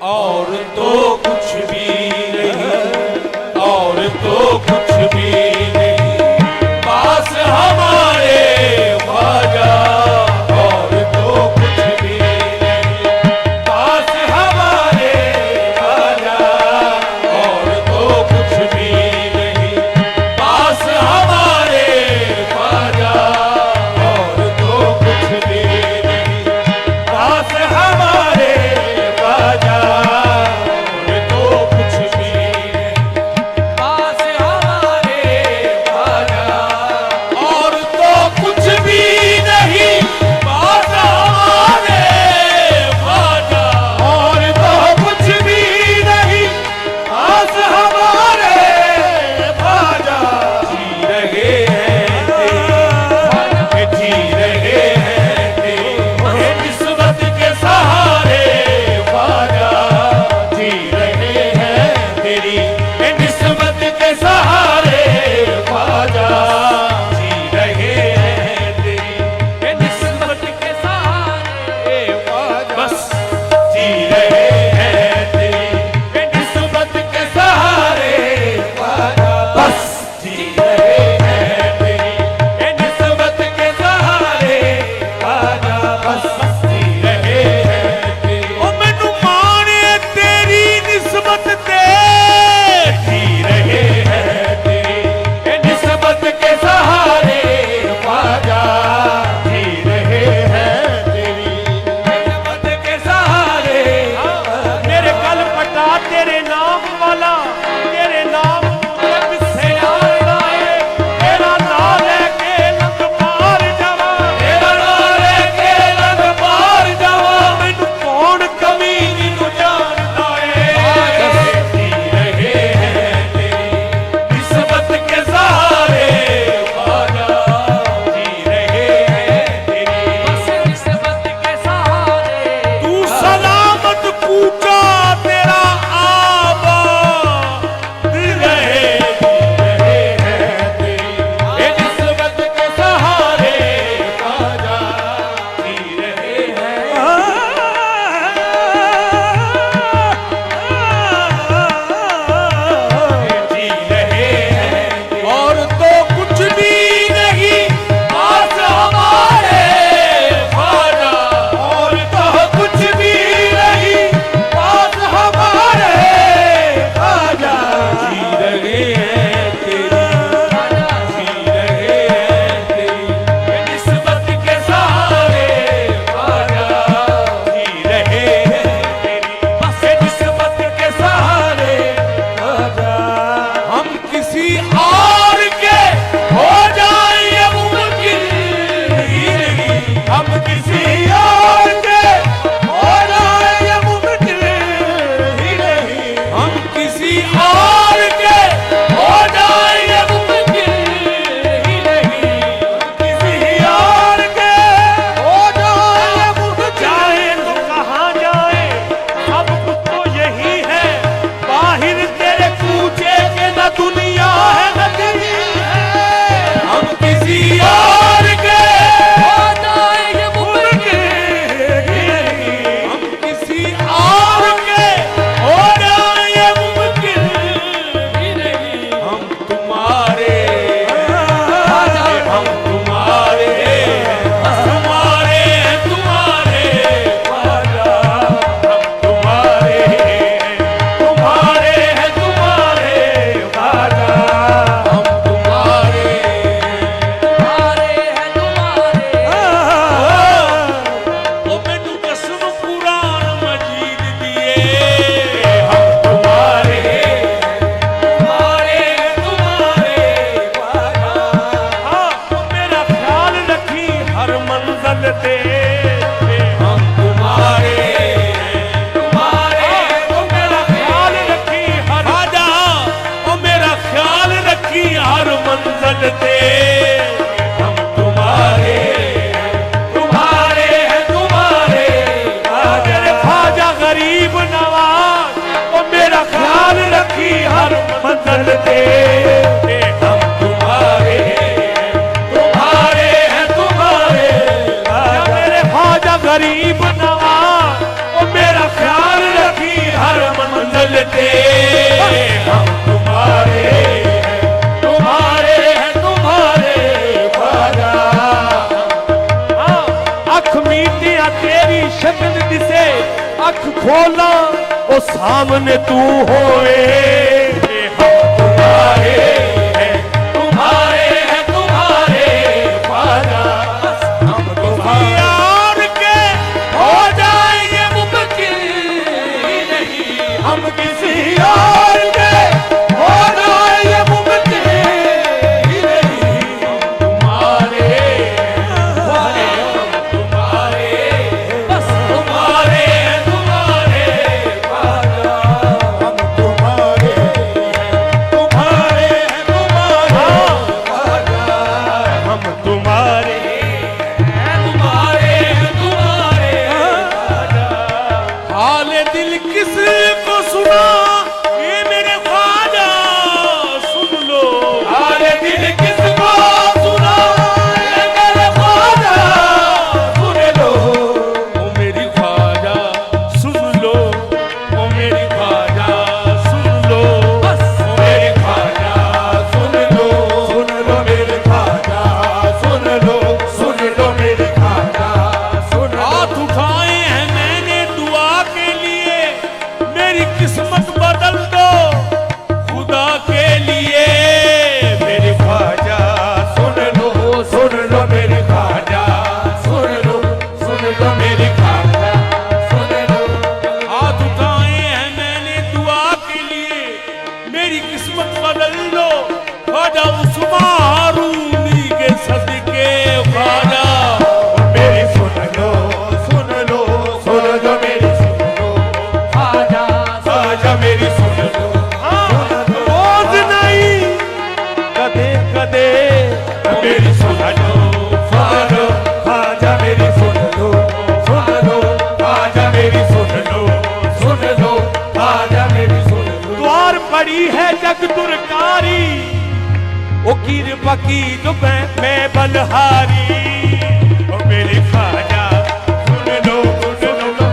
और तो कुछ भी नहीं, और तो कुछ भी नहीं, पास हमारे ख्वाजा। और तो कुछ भी नहीं, पास हमारे ख्वाजा। और तो कुछ भी नहीं, पास हमारे ख्वाजा। और तो कुछ भी नहीं, पास हमारे ख्वाजा। और तो कुछ भी नहीं, पास हमारे ख्वाजा। और तो कुछ भी नहीं, पास हमारे ख्वाजा। और तो कुछ भी नहीं, पास हमारे ख्वाजा। जी रहे हैं तेरी, जी रहे हैं तेरी निस्बत के सहारे ख्वाजा। जी रहे हैं तेरी निस्बत के सहारे ख्वाजा। जी रहे हैं तेरी निस्बत के सहारे ख्वाजा। बस जी रहे हैं तेरी निस्बत के सहारे ख्वाजा। बस जी रहे हैं तेरी निस्बत के सहारे ख्वाजा। बस जी रहे हैं तेरी। ओ मैनू माने तेरी निस्बत ते। जी रहे हैं तेरी निस्बत के सहारे ख्वाजा। जी रहे हैं तेरी निस्बत के सहारे। मेरे गल पटा तेरे नाम वाला, तेरे नाम से आता है। तेरा नाम लेके लंग पार जावा, तेरा नाम लेके लंग पार जावा। मैनू कौन कमी नहीं जानता है। जी रहे हैं तेरी निस्बत के सहारे ख्वाजा। जी रहे हैं तेरी निस्बत के सहारे। तू सलामत कूचा तेरा आबा रहे। जी रहे हैं तेरी निस्बत के सहारे ख्वाजा। जी रहे हैं, जी रहे हैं। और तो कुछ भी नहीं, पास हमारे ख्वाजा। और तो कुछ भी नहीं, पास हमारे ख्वाजा। जी रहे हैं तेरी, जी रहे हैं तेरी निस्बत के सहारे ख्वाजा। जी रहे हैं तेरी बस निस्बत के सहारे ख्वाजा। हम किसी और के हो जाए ये मुमकिन ही नहीं। हम किसी और के हो जाए ये मुमकिन ही नहीं। हम किसी और के हो जाए ये मुमकिन ही नहीं। किसी और के हो जाए ये मुमकिन। जाए तो कहाँ जाए, सब कुछ तो यही है। बाहिर तेरे कूचे के न दुनिया है न तेरी है। हम किसी और के हो जाए ये मुमकिन ही नहीं। हम किसी और के हो जाए ये मुमकिन ही नहीं। हम तुम्हारे, हम तुम्हारे, तुम्हारे तुम्हारे ख्वाजा। हम तुम्हारे, तुम्हारे हैं तुम्हारे ख्वाजा। हम तुम्हारे, तुम्हारे हैं तुम्हारे। ओ मैनू कसम कुरान मजीद दिए। हम तुम्हारे, तुम्हारे तुम्हारे ख्वाजा। हाँ, ओ मेरा ख्याल रखी हर मंजिल ते। हम तुम्हारे, तुम्हारे ओ मेरा ख्याल रखी हर ख्वाजा। ओ मेरा ख्याल रखी हर मंजिल ते। हम तुम्हारे, तुम्हारे हैं तुम्हारे ख्वाजा। ख्वाजा गरीब नवाज ओ मेरा ख्याल रखी हर मंजिल ते। हम तुम्हारे, तुम्हारे हैं तुम्हारे ख्वाजा। मेरे ख्वाजा गरीब नवाज ओ मेरा ख्याल रखी खोला वो सामने तू होए। हम तुम्हारे हैं, तुम्हारे हैं, तुम्हारे ख्वाजा, हम तुम्हारे यार के हो जाएंगे मुमकिन नहीं, हम किसी और के हो जाएंगे मुमकिन नहीं, हम तुम्हारे ख्वाजा, हम तुम्हारे, बस तुम्हारे हैं, तुम्हारे ख्वाजा, हम तुम्हारे हैं, तुम्हारे हैं, तुम्हारे ख्वाजा, हम तुम्हारे हैं, तुम्हारे हैं, तुम्हारे ख्वाजा। हाल दिल किस को सुना ये मेरे ख्वाजा सुन लो, हाल दिल किसको सुना ये मेरे ख्वाजा सुन लो, ओ मेरी ख्वाजा सुन लो, ओ मेरी ख्वाजा सुन लो, बस ओ मेरी ख्वाजा सुन लो मेरे ख्वाजा सुन लो मेरी ख्वाजा सुन लो। हाथ उठाए हैं मैंने दुआ के लिए, मेरी किस्मत बदल दो खुदा के लिए, मेरी ख्वाजा सुन लो मेरी ख्वाजा सुन लो मेरी ख्वाजा सुन लो। हाथ उठाए हैं मैंने दुआ के लिए, मेरी किस्मत बदल दो ख्वाजा उस्मान रूमी के सदके ख्वाजा, मेरी सुन लो मेरी सुन लो ख्वाजा मेरी सुन लो। रोज नहीं कदे कदे मेरी सुन लो ख्वाजा मेरी सुन लो ख्वाजा मेरी सुन लो ख्वाजा मेरी सुन लो। द्वार पड़ी है जग दुर्कारी ओ कीर बकीर मैं बलहारी, ओ मेरी ख्वाजा सुन लो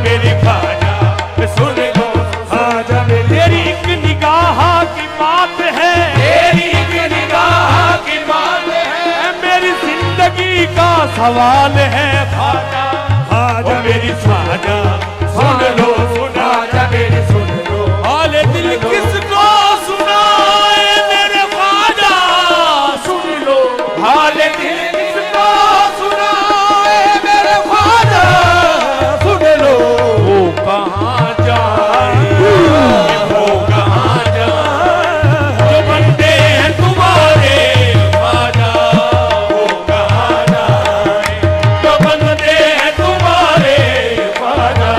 मेरी ख्वाजा सुन लो ख्वाजा मेरी। तेरी एक निगाह की बात है, तेरी एक निगाह की बात है, मेरी जिंदगी का सवाल है ख्वाजा मेरी ख्वाजा सुन लो ख्वाजा मेरी सुन लो। हाल दिल किसको सुनाए मेरे ख्वाजा सुन लो, हाल दिल किसको सुनाए मेरे ख्वाजा सुन लो। वो कहाँ जाए वो कहाँ जाए जो बंदे हैं तुम्हारे ख्वाजा, वो कहाँ जाए जो बंदे हैं तुम्हारे ख्वाजा,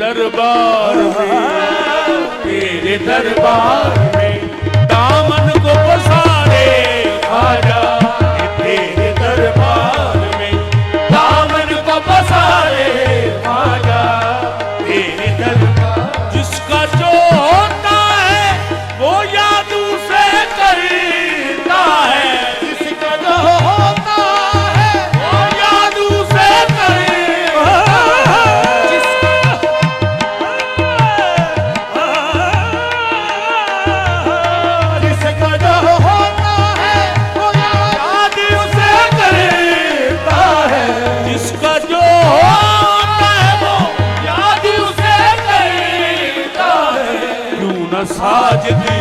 दरबार में, तेरे दरबार में दामन को पसारे ख्वाजा, तेरे दरबार में दामन को पसारे ख्वाजा, तेरे दरबार। जिसका जो होता है वो याद उसे करता है, जिसका जो होता है वो याद उसे करता है, जिसका जो होता है वो याद उसे करता है, जिसका जो होता है वो याद उसे करता है। क्यों न साजदी